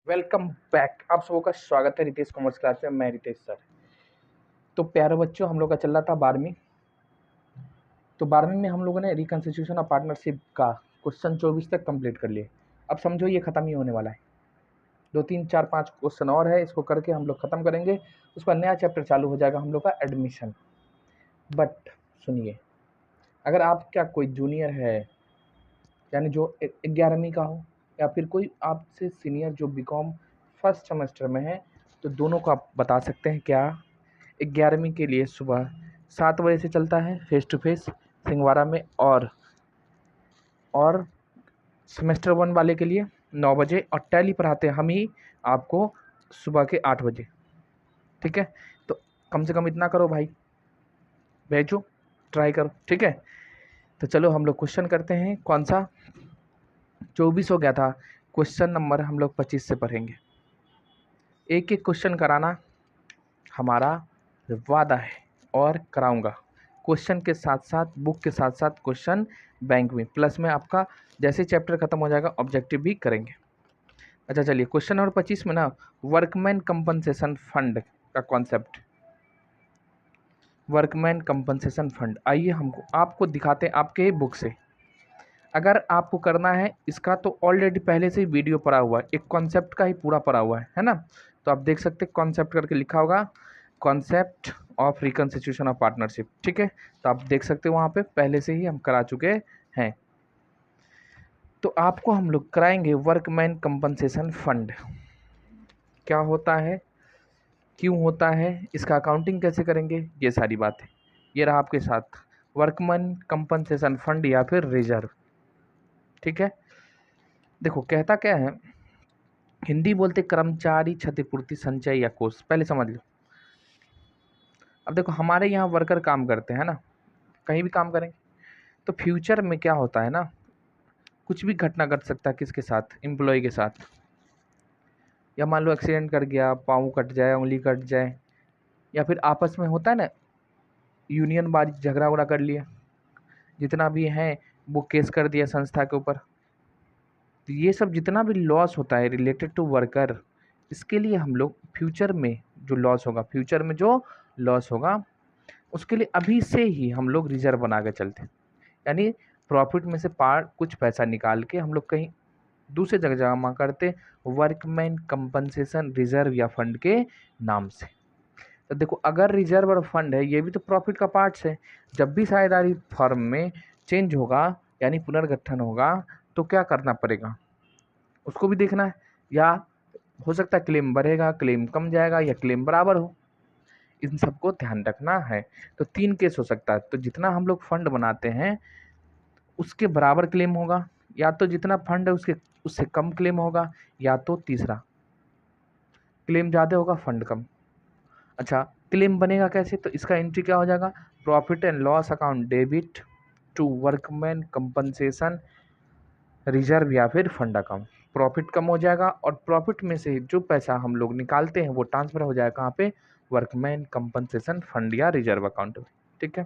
Welcome back. आप सबों का स्वागत है रितेश कॉमर्स क्लास में। मैं रितेश सर। तो प्यारे बच्चों, हम लोग का चल रहा था 12वीं। तो 12वीं में हम लोगों ने रिकंस्टिट्यूशन ऑफ पार्टनरशिप का क्वेश्चन 24 तक कंप्लीट कर लिए। अब समझो ये खत्म ही होने वाला है। 2 3 4 5 क्वेश्चन और है, इसको करके हम लोग खत्म करेंगे। उसका नया चैप्टर चालू हो जाएगा हम लोग का एडमिशन। बट सुनिए, अगर आपका कोई जूनियर है, यानी जो 11वीं का हो, या फिर कोई आपसे सीनियर जो बीकॉम फर्स्ट सेमेस्टर में है, तो दोनों को आप बता सकते हैं क्या 11वीं के लिए सुबह 7 बजे से चलता है फेस टू फेस सिंगवाड़ा में, और सेमेस्टर 1 वाले के लिए 9 बजे, और टैली पढ़ाते हैं हम ही आपको सुबह के 8 बजे। ठीक है, तो कम से कम इतना करो भाई, भेजो, ट्राई करो। ठीक है, तो चलो हम लोग क्वेश्चन करते हैं। कौन सा 24 हो गया था, क्वेश्चन नंबर हम लोग 25 से पढ़ेंगे। एक एक क्वेश्चन कराना हमारा वादा है, और कराऊंगा। क्वेश्चन के साथ साथ, बुक के साथ साथ क्वेश्चन बैंक में, प्लस में आपका जैसे चैप्टर खत्म हो जाएगा ऑब्जेक्टिव भी करेंगे। अच्छा चलिए, क्वेश्चन नंबर 25 में ना वर्कमैन कंपनसेशन फंड का कॉन्सेप्ट, वर्कमैन कंपनसेशन फंड। आइए हमको आपको दिखाते हैं आपके ही बुक से। अगर आपको करना है इसका, तो ऑलरेडी पहले से ही वीडियो पड़ा हुआ है, एक कॉन्सेप्ट का ही पूरा पड़ा हुआ है ना। तो आप देख सकते हैं, कॉन्सेप्ट करके लिखा होगा, concept of reconstitution of partnership. ठीक है, तो आप देख सकते हो वहाँ पे पहले से ही हम करा चुके हैं। तो आपको हम लोग कराएंगे वर्कमैन कंपनसेशन फंड क्या होता है, क्यों होता है, इसका अकाउंटिंग कैसे करेंगे, ये सारी बातें। ये रहा आपके साथ वर्कमैन कंपनसेशन फंड या फिर रिजर्व। ठीक है, देखो कहता क्या है, हिंदी बोलते कर्मचारी क्षतिपूर्ति संचय या कोष, पहले समझ लो। अब देखो हमारे यहाँ वर्कर काम करते हैं ना, कहीं भी काम करेंगे, तो फ्यूचर में क्या होता है ना, कुछ भी घटना घट सकता है किसके साथ, एम्प्लॉय के साथ। या मान लो एक्सीडेंट कर गया, पाँव कट जाए, उंगली कट जाए, या फिर आपस में होता है ना यूनियन बाजी, झगड़ा उगड़ा कर लिया, जितना भी है वो केस कर दिया संस्था के ऊपर। तो ये सब जितना भी लॉस होता है रिलेटेड टू वर्कर, इसके लिए हम लोग फ्यूचर में जो लॉस होगा, फ्यूचर में जो लॉस होगा उसके लिए अभी से ही हम लोग रिजर्व बना के चलते हैं। यानी प्रॉफिट में से पार्ट कुछ पैसा निकाल के हम लोग कहीं दूसरे जगह जमा करते, वर्कमैन कंपनसेशन रिजर्व या फंड के नाम से। तो देखो अगर रिजर्व और फंड है, ये भी तो प्रॉफिट का पार्ट्स है। जब भी साझेदारी फर्म में चेंज होगा, यानी पुनर्गठन होगा, तो क्या करना पड़ेगा, उसको भी देखना है। या हो सकता है क्लेम बढ़ेगा, क्लेम कम जाएगा, या क्लेम बराबर हो, इन सबको ध्यान रखना है। तो 3 केस हो सकता है, तो जितना हम लोग फंड बनाते हैं उसके बराबर क्लेम होगा, या तो जितना फंड है उसके उससे कम क्लेम होगा, या तो तीसरा क्लेम ज़्यादा होगा फंड कम। अच्छा, क्लेम बनेगा कैसे, तो इसका एंट्री क्या हो जाएगा, profit and loss account debit to workman compensation reserve या फिर फंड अकाउंट। प्रॉफिट कम हो जाएगा, और प्रॉफिट में से जो पैसा हम लोग निकालते हैं वो ट्रांसफर हो जाएगा कहाँ पे, वर्कमैन कंपनसेशन फंड या रिजर्व अकाउंट में। ठीक है,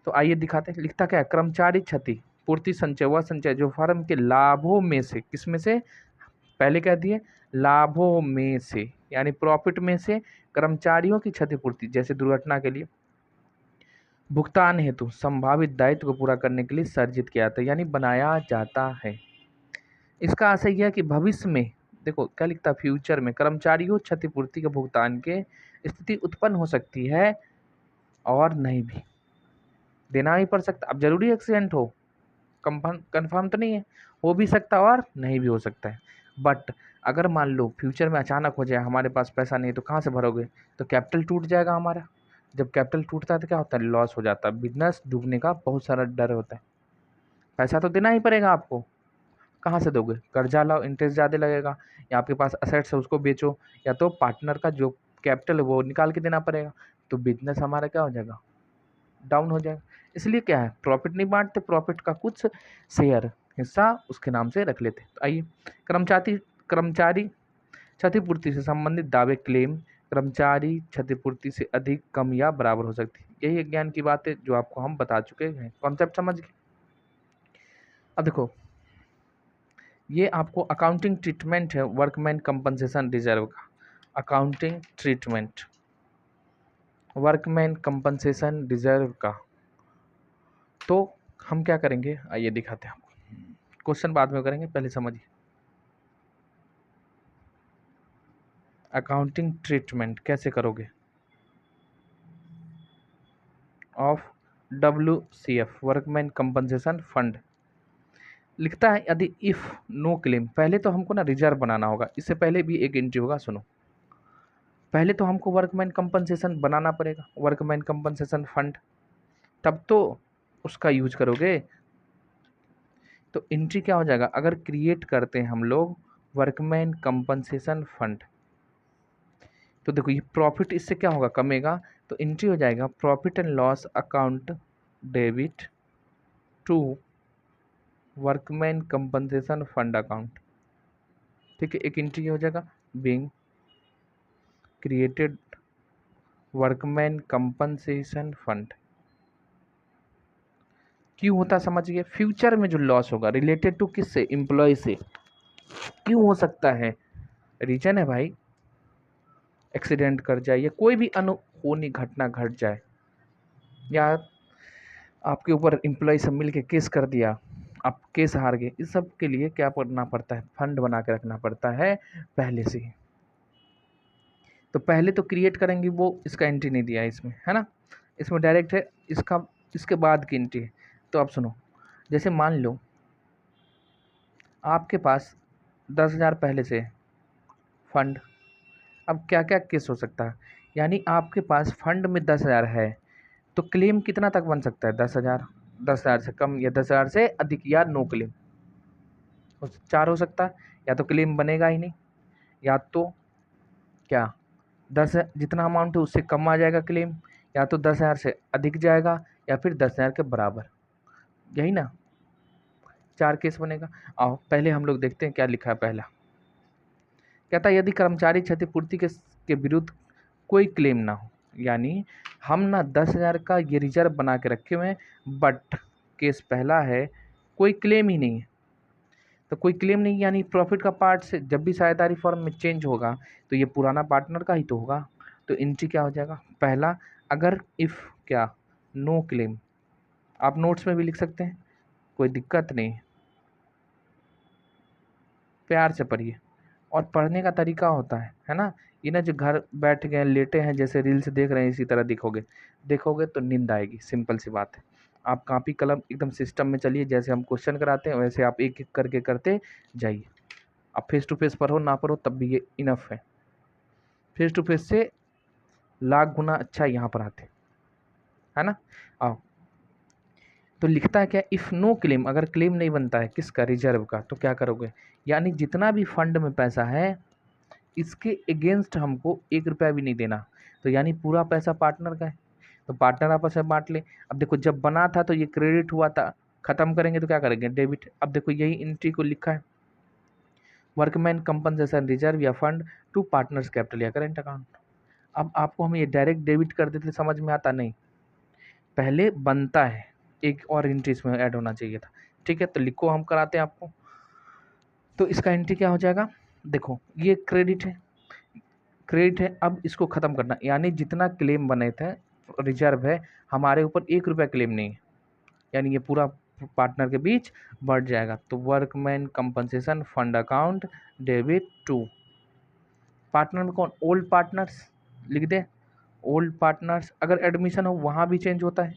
तो आइए दिखाते हैं। लिखता क्या है, कर्मचारी क्षति पूर्ति संचय, वह संचय जो फर्म के लाभों में से, किस में से, पहले कह दिए लाभों में से, यानी प्रॉफिट में से कर्मचारियों की क्षतिपूर्ति जैसे दुर्घटना के लिए भुगतान हेतु संभावित दायित्व को पूरा करने के लिए सर्जित किया जाता है, यानी बनाया जाता है। इसका आशय यह है कि भविष्य में, देखो क्या लिखता है, फ्यूचर में कर्मचारियों क्षतिपूर्ति के भुगतान के स्थिति उत्पन्न हो सकती है, और नहीं भी देना ही पड़ सकता। अब जरूरी एक्सीडेंट हो, कंफर्म तो नहीं है, हो भी सकता है और नहीं भी हो सकता है। बट अगर मान लो फ्यूचर में अचानक हो जाए, हमारे पास पैसा नहीं है, तो कहाँ से भरोगे, तो कैपिटल टूट जाएगा हमारा। जब कैपिटल टूटता है तो क्या होता है, लॉस हो जाता है, बिजनेस डूबने का बहुत सारा डर होता है। पैसा तो देना ही पड़ेगा आपको, कहाँ से दोगे, कर्जा लाओ, इंटरेस्ट ज़्यादा लगेगा, या आपके पास असेट्स है उसको बेचो, या तो पार्टनर का जो कैपिटल है वो निकाल के देना पड़ेगा। तो बिजनेस हमारा क्या हो जाएगा, डाउन हो जाएगा। इसलिए क्या है, प्रॉफिट नहीं बांटते, प्रॉफिट का कुछ शेयर हिस्सा उसके नाम से रख लेते। तो आइए, कर्मचारी कर्मचारी क्षतिपूर्ति से संबंधित दावे क्लेम कर्मचारी क्षतिपूर्ति से अधिक, कम या बराबर हो सकती है। यही ज्ञान की बात है जो आपको हम बता चुके हैं, कॉन्सेप्ट समझ गए। अब देखो ये आपको अकाउंटिंग ट्रीटमेंट है वर्कमैन कंपनसेशन रिजर्व का, accounting treatment workman compensation reserve का। तो हम क्या करेंगे, आइए दिखाते हैं आपको, क्वेश्चन बाद में करेंगे, पहले समझिए। अकाउंटिंग ट्रीटमेंट कैसे करोगे of WCF workman compensation fund. लिखता है यदि इफ नो क्लेम, पहले तो हमको ना रिजर्व बनाना होगा, इससे पहले भी एक एंट्री होगा, सुनो। पहले तो हमको वर्कमैन कंपनसेशन बनाना पड़ेगा, वर्कमैन कंपनसेशन फंड, तब तो उसका यूज करोगे। तो एंट्री क्या हो जाएगा, अगर क्रिएट करते हैं हम लोग वर्कमैन कंपनसेशन फंड, तो देखो ये प्रॉफिट इससे क्या होगा, कमेगा। तो एंट्री हो जाएगा profit and loss account debit to workman compensation fund account. ठीक है, एक एंट्री हो जाएगा being created workman compensation fund. क्यों होता समझिए, फ्यूचर में जो लॉस होगा रिलेटेड टू किससे, एम्प्लॉय से। क्यों हो सकता है, रीजन है भाई, एक्सीडेंट कर जाए या कोई भी अनहोनी घटना घट जाए, या आपके ऊपर एम्प्लॉय सब मिल के केस कर दिया, आप केस हार गए, इस सब के लिए क्या करना पड़ता है, फंड बना के रखना पड़ता है पहले से ही। तो पहले तो क्रिएट करेंगे, वो इसका एंट्री नहीं दिया है इसमें, है ना, इसमें डायरेक्ट है इसका, इसके बाद की एंट्री है। तो आप सुनो, जैसे मान लो आपके पास 10,000 पहले से फंड, अब क्या क्या केस हो सकता है, यानी आपके पास फंड में 10,000 है, तो क्लेम कितना तक बन सकता है, 10,000, 10,000 से कम या 10,000 से अधिक, या नो क्लेम, चार हो सकता है। या तो क्लेम बनेगा ही नहीं, या तो क्या 10 जितना अमाउंट है उससे कम आ जाएगा क्लेम, या तो 10,000 से अधिक जाएगा, या फिर 10,000 के बराबर, यही ना, चार केस बनेगा। आओ पहले हम लोग देखते हैं क्या लिखा है। पहला कहता है यदि कर्मचारी क्षतिपूर्ति के विरुद्ध कोई क्लेम ना हो, यानी हम ना 10,000 का ये रिजर्व बना के रखे हुए हैं, बट केस पहला है कोई क्लेम ही नहीं है। तो कोई क्लेम नहीं यानी प्रॉफिट का पार्ट से जब भी साझेदारी फॉर्म में चेंज होगा तो ये पुराना पार्टनर का ही तो होगा। तो एंट्री क्या हो जाएगा, पहला अगर इफ़ क्या, नो क्लेम, आप नोट्स में भी लिख सकते हैं, कोई दिक्कत नहीं, प्यार से पढ़िए। और पढ़ने का तरीका होता है ना, ये ना जो घर बैठ गए लेटे हैं जैसे रील्स देख रहे हैं इसी तरह दिखोगे, देखोगे तो नींद आएगी, सिंपल सी बात है। आप कॉपी कलम एकदम सिस्टम में चलिए, जैसे हम क्वेश्चन कराते हैं वैसे आप एक एक करके करते जाइए। आप फेस टू फेस पढ़ो ना पढ़ो तब भी ये इनफ है, फेस टू फेस से लाख गुना अच्छा यहाँ पर आते, है ना। आओ, तो लिखता है क्या, इफ़ नो क्लेम, अगर क्लेम नहीं बनता है किसका, रिजर्व का, तो क्या करोगे, यानी जितना भी फंड में पैसा है इसके अगेंस्ट हमको 1 रुपया भी नहीं देना। तो यानी पूरा पैसा पार्टनर का है, तो पार्टनर आपस में बांट ले। अब देखो जब बना था तो ये क्रेडिट हुआ था, खत्म करेंगे तो क्या करेंगे, डेबिट। अब देखो यही एंट्री को लिखा है, वर्कमैन कंपनसेशन रिजर्व या फंड टू पार्टनर्स कैपिटल या करेंट अकाउंट। अब आपको हम ये डायरेक्ट डेबिट कर देते समझ में आता नहीं, पहले बनता है, एक और एंट्री इसमें ऐड होना चाहिए था। ठीक है, तो लिखो, हम कराते हैं आपको। तो इसका एंट्री क्या हो जाएगा, देखो ये क्रेडिट है, क्रेडिट है, अब इसको ख़त्म करना, यानी जितना क्लेम बने थे रिजर्व है, हमारे ऊपर 1 रुपया क्लेम नहीं है, यानी ये पूरा पार्टनर के बीच बढ़ जाएगा। तो workman compensation fund account debit to partner में कौन, ओल्ड पार्टनर्स लिख दे, ओल्ड पार्टनर्स, अगर एडमिशन हो वहाँ भी चेंज होता है,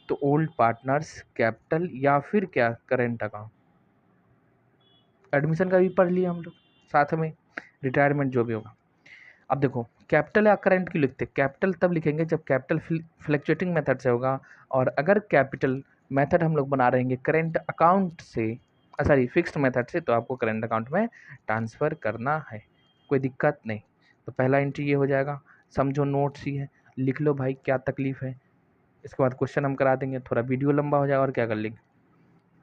तो ओल्ड पार्टनर्स कैपिटल या फिर क्या, करेंट अकाउंट। एडमिशन का भी पढ़ लिया हम लोग साथ में, रिटायरमेंट जो भी होगा। अब देखो कैपिटल या करंट की लिखते, कैपिटल तब लिखेंगे जब कैपिटल फ्लक्चुएटिंग मेथड से होगा, और अगर कैपिटल मेथड हम लोग बना रहेंगे करंट अकाउंट से, सॉरी फिक्स्ड मेथड से, तो आपको करंट अकाउंट में ट्रांसफ़र करना है, कोई दिक्कत नहीं। तो पहला एंट्री ये हो जाएगा, समझो नोट्स ही है, लिख लो भाई क्या तकलीफ़ है। इसके बाद क्वेश्चन हम करा देंगे, थोड़ा वीडियो लंबा हो जाएगा और क्या कर लेंगे,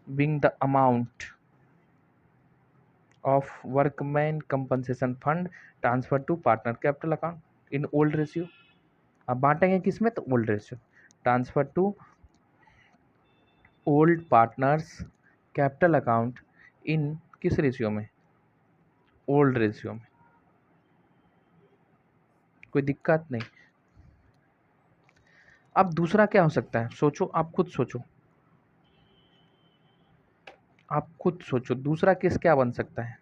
being the amount of workman compensation fund transfer to partner capital account in old ratio। अब बांटेंगे किस में, तो old ratio, transfer to old partners capital account in किस रेशियो में? ओल्ड रेशियो में। कोई दिक्कत नहीं। अब दूसरा क्या हो सकता है, सोचो, आप खुद सोचो, आप खुद सोचो दूसरा केस क्या बन सकता है।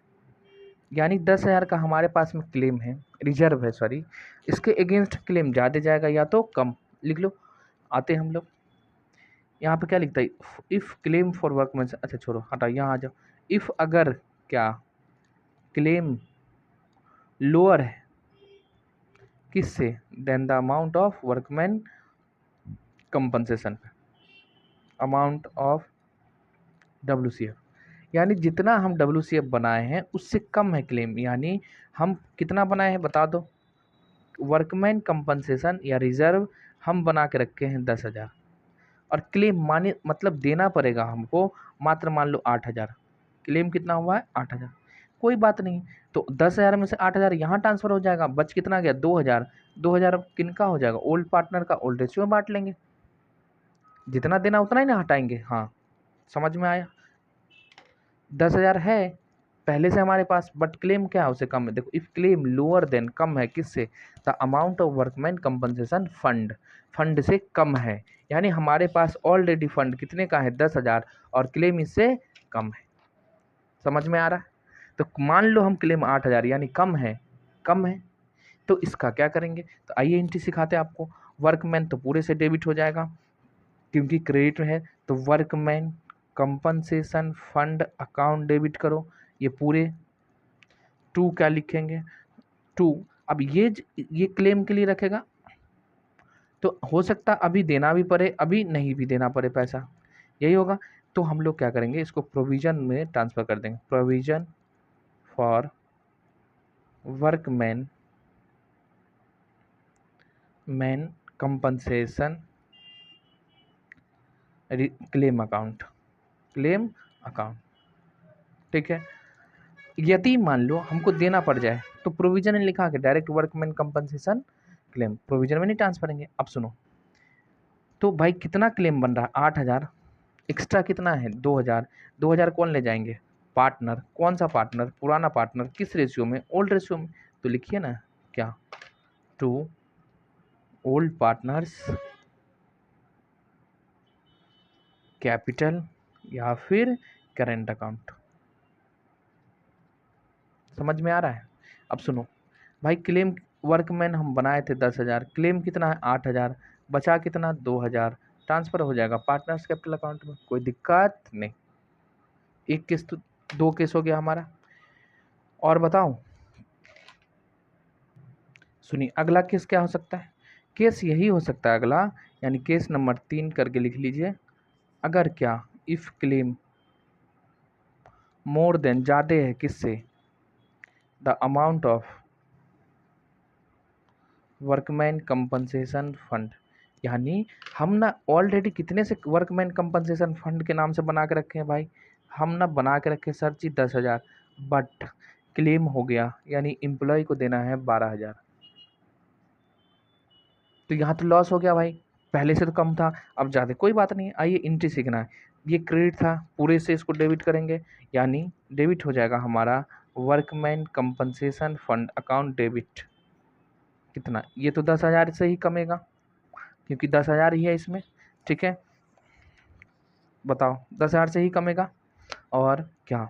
यानी 10,000 का हमारे पास में क्लेम है, रिजर्व है सॉरी, इसके अगेंस्ट क्लेम ज़्यादा जाएगा या तो कम। लिख लो, आते हम लोग यहाँ पे क्या लिखता है, इफ़ क्लेम फॉर वर्कमैन, अच्छा छोड़ो हटा, यहाँ आ जाओ। इफ़ अगर क्या क्लेम लोअर है किससे, then the amount of workman compensation, amount of WCF, यानी जितना हम WCF बनाए हैं उससे कम है क्लेम, यानी हम कितना बनाए हैं बता दो। वर्कमैन कंपनसेशन या रिजर्व हम बना के रखे हैं 10,000, और क्लेम माने मतलब देना पड़ेगा हमको मात्र मान लो 8,000। क्लेम कितना हुआ है 8,000, कोई बात नहीं, तो 10,000 में से 8,000 यहाँ ट्रांसफर हो जाएगा, बच कितना गया 2,000। 2,000 किनका हो जाएगा, ओल्ड पार्टनर का, ओल्ड रेशियो में बांट लेंगे, जितना देना उतना ही ना हटाएंगे। हाँ समझ में आया। 10,000 है पहले से हमारे पास, बट क्लेम क्या है उससे कम है। देखो इफ क्लेम लोअर देन, कम है किससे, the amount of workman compensation fund, fund से कम है, यानी हमारे पास ऑलरेडी फंड कितने का है 10,000 और क्लेम इससे कम है। समझ में आ रहा है। तो मान लो हम क्लेम 8,000 यानी कम है, कम है, तो इसका क्या करेंगे, तो आइए एंट्री सिखाते हैं आपको। वर्कमैन तो पूरे से डेबिट हो जाएगा क्योंकि क्रेडिट है, तो workman compensation fund account debit करो, ये पूरे। टू क्या लिखेंगे, टू, अब ये क्लेम के लिए रखेगा, तो हो सकता अभी देना भी पड़े अभी नहीं भी देना पड़े पैसा, यही होगा। तो हम लोग क्या करेंगे, इसको प्रोविजन में ट्रांसफ़र कर देंगे, provision for workman compensation claim account, claim account, ठीक है। यदि मान लो हमको देना पड़ जाए तो प्रोविजन में लिखा के direct workman compensation claim, provision में नहीं ट्रांसफर करेंगे। अब सुनो, तो भाई कितना क्लेम बन रहा है 8,000, एक्स्ट्रा कितना है 2,000। 2,000 कौन ले जाएंगे, पार्टनर, कौन सा पार्टनर, पुराना पार्टनर, किस रेशियो में, ओल्ड रेशियो में, तो लिखिए ना क्या, टू ओल्ड पार्टनर्स कैपिटल या फिर करेंट अकाउंट। समझ में आ रहा है। अब सुनो भाई, क्लेम वर्कमैन हम बनाए थे 10,000, क्लेम कितना है 8,000, बचा कितना 2,000, ट्रांसफर हो जाएगा पार्टनर्स कैपिटल अकाउंट में, कोई दिक्कत नहीं। एक केस तो, दो केस हो गया हमारा। और बताऊं, सुनिए अगला केस क्या हो सकता है, केस यही हो सकता है अगला, यानी केस नंबर 3 करके लिख लीजिए। अगर क्या, इफ क्लेम मोर देन, ज़्यादा है किससे, the amount of workman compensation fund, यानी हम ना ऑलरेडी कितने से वर्कमैन कंपनसेशन फंड के नाम से बना के रखे हैं भाई, हम ना बना के रखे सर जी 10,000, बट क्लेम हो गया, यानी एम्प्लॉय को देना है 12,000, तो यहाँ तो लॉस हो गया भाई, पहले से तो कम था अब ज़्यादा, कोई बात नहीं। आइए एंट्री सीखना है, ये क्रेडिट था पूरे से इसको डेबिट करेंगे, यानी डेबिट हो जाएगा हमारा workman compensation fund account debit, कितना, ये तो 10,000 से ही कमेगा क्योंकि 10,000 ही है इसमें, ठीक है। बताओ 10,000 से ही कमेगा, और क्या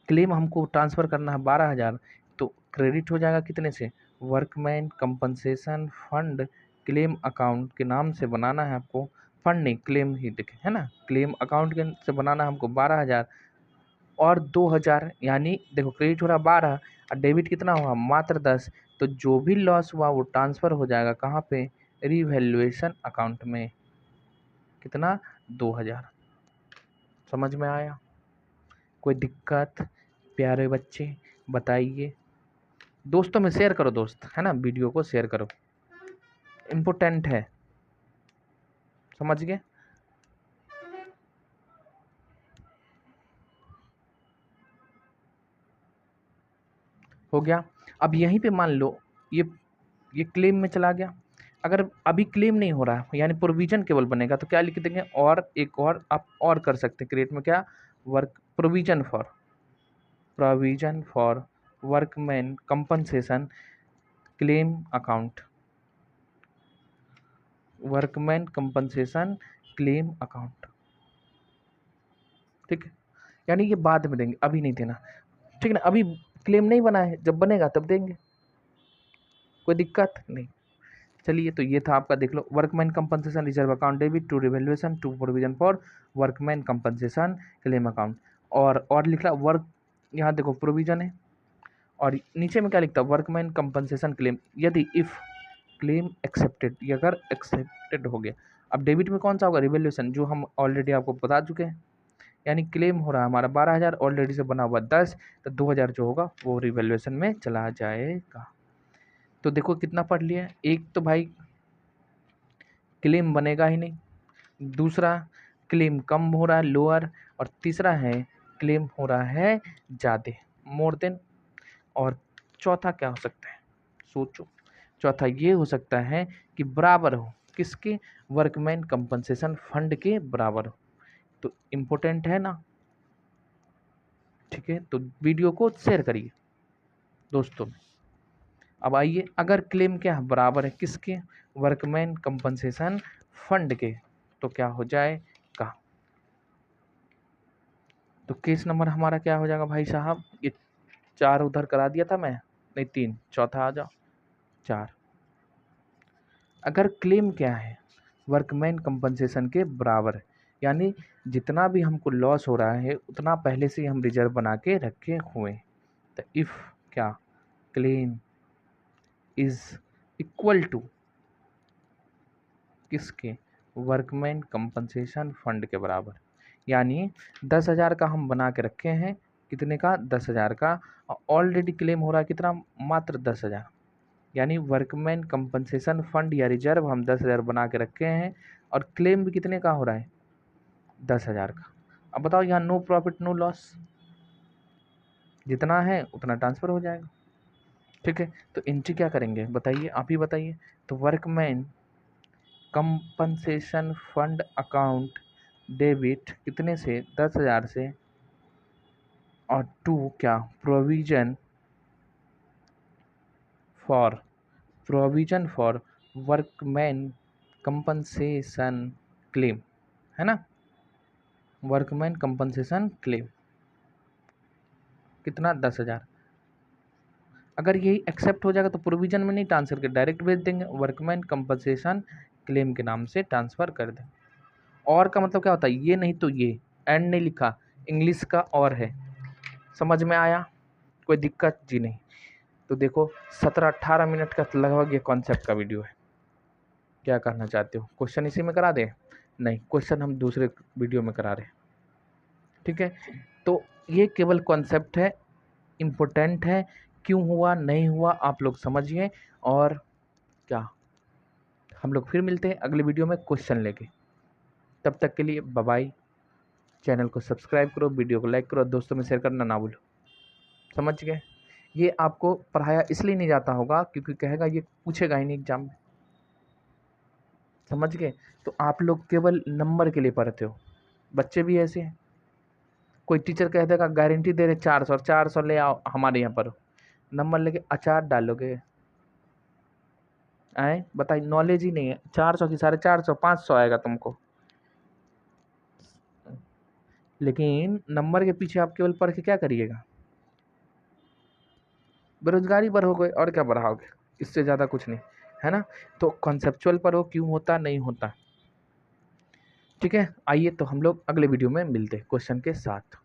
क्लेम हमको ट्रांसफ़र करना है 12,000, तो क्रेडिट हो जाएगा कितने से, workman compensation fund claim account के नाम से बनाना है आपको, फंड नहीं क्लेम ही लिखे है ना, क्लेम अकाउंट के से बनाना है हमको 12,000 और 2,000, यानी देखो क्रेडिट हो रहा 12 और डेबिट कितना हुआ मात्र 10, तो जो भी लॉस हुआ वो ट्रांसफ़र हो जाएगा कहाँ पे, रिवैल्यूएशन अकाउंट में, कितना 2,000। समझ में आया, कोई दिक्कत प्यारे बच्चे बताइए। दोस्तों में शेयर करो दोस्त, है ना, वीडियो को शेयर करो, इम्पोर्टेंट है, समझ गए। हो गया। अब यहीं पे मान लो ये क्लेम में चला गया, अगर अभी क्लेम नहीं हो रहा है यानी प्रोविजन केवल बनेगा, तो क्या लिख देंगे, और एक और आप और कर सकते हैं क्रिएट में, क्या, work provision for provision for workman compensation claim account, workman compensation claim account. ठीक है, यानी ये बाद में देंगे, अभी नहीं देना। ठीक है ना, अभी क्लेम नहीं बना है, जब बनेगा तब देंगे, कोई दिक्कत नहीं। चलिए, तो ये था आपका, देख लो, workman compensation reserve account debit to revaluation to provision for workman compensation claim account. और लिख रहा वर्क, यहाँ देखो प्रोविजन है, और नीचे में क्या लिखता है, वर्कमैन कंपनसेशन क्लेम, यदि इफ क्लेम एक्सेप्टेड, ये अगर एक्सेप्टेड हो गया। अब डेबिट में कौन सा होगा, रिवैल्यूएशन, जो हम ऑलरेडी आपको बता चुके हैं, यानी क्लेम हो रहा है हमारा 12,000, ऑलरेडी से बना हुआ 10, तो 2,000 जो होगा वो रिवैल्यूएशन में चला जाएगा। तो देखो कितना पढ़ लिया, एक तो भाई क्लेम बनेगा ही नहीं, दूसरा क्लेम कम हो रहा है, लोअर, और तीसरा है क्लेम हो रहा है ज़्यादा, मोर देन। और चौथा क्या हो सकता है, सोचो, चौथा ये हो सकता है कि बराबर हो, किसके, वर्कमैन कंपनसेशन फंड के बराबर हो। तो इम्पोर्टेंट है ना, ठीक है, तो वीडियो को शेयर करिए दोस्तों में। अब आइए, अगर क्लेम क्या है, बराबर है किसके, वर्कमैन कंपनसेशन फंड के, तो क्या हो जाएगा, तो केस नंबर हमारा क्या हो जाएगा भाई साहब, ये 4 उधर करा दिया था मैं, नहीं 3, चौथा आ जाओ, 4। अगर क्लेम क्या है, वर्कमैन कंपनसेशन के बराबर है, यानी जितना भी हमको लॉस हो रहा है उतना पहले से ही हम रिजर्व बना के रखे हुए, तो इफ़ क्या, क्लेम इज इक्वल टू किसके, वर्कमैन कंपनसेशन फंड के बराबर, यानी 10,000 का हम बना के रखे हैं, कितने का, 10,000 का, ऑलरेडी क्लेम हो रहा है कितना, मात्र 10,000, यानी वर्कमैन कंपनसेशन फंड या रिजर्व हम 10,000 बना के रखे हैं, और क्लेम भी कितने का हो रहा है, 10,000 का। अब बताओ, यहाँ नो प्रॉफिट नो लॉस, जितना है उतना ट्रांसफ़र हो जाएगा। ठीक है, तो एंट्री क्या करेंगे बताइए, आप ही बताइए। तो workman compensation fund account debit कितने से, 10,000 से, और टू क्या, provision for workman compensation claim, है ना, वर्कमैन कंपनसेशन क्लेम कितना, 10,000। अगर यही एक्सेप्ट हो जाएगा तो प्रोविजन में नहीं ट्रांसफर कर, डायरेक्ट भेज देंगे, वर्कमैन कंपनसेशन क्लेम के नाम से ट्रांसफ़र कर दें। और का मतलब क्या होता है, ये नहीं तो ये, एंड नहीं लिखा, इंग्लिश का और है, समझ में आया, कोई दिक्कत जी नहीं। तो देखो 17-18 मिनट का लगभग ये कॉन्सेप्ट का वीडियो है, क्या करना चाहते हो, क्वेश्चन इसी में करा दें, नहीं क्वेश्चन हम दूसरे वीडियो में करा रहे हैं। ठीक है, तो ये केवल कॉन्सेप्ट है, इम्पोर्टेंट है, क्यों हुआ नहीं हुआ आप लोग समझिए, और क्या, हम लोग फिर मिलते हैं अगले वीडियो में क्वेश्चन लेके, तब तक के लिए बाय बाय। चैनल को सब्सक्राइब करो, वीडियो को लाइक करो, दोस्तों में शेयर करना ना भूलो, समझ गए। ये आपको पढ़ाया इसलिए नहीं जाता होगा क्योंकि कहेगा ये पूछेगा ही नहीं एग्जाम में, समझ गए। तो आप लोग केवल नंबर के लिए पढ़ते हो, बच्चे भी ऐसे हैं, कोई टीचर कह देगा गारंटी दे रहे 400, और 400 ले आओ हमारे यहाँ पर, नंबर लेके अचार डालोगे, आए बताइए, नॉलेज ही नहीं है, 400 की 450, 500 आएगा तुमको, लेकिन नंबर के पीछे आप केवल पढ़ के क्या करिएगा, बेरोजगारी बढ़ोगे और क्या बढ़ाओगे, इससे ज़्यादा कुछ नहीं, है ना। तो कॉन्सेप्चुअल पढ़ो, क्यों होता नहीं होता। ठीक है, आइए तो हम लोग अगले वीडियो में मिलते हैं क्वेश्चन के साथ।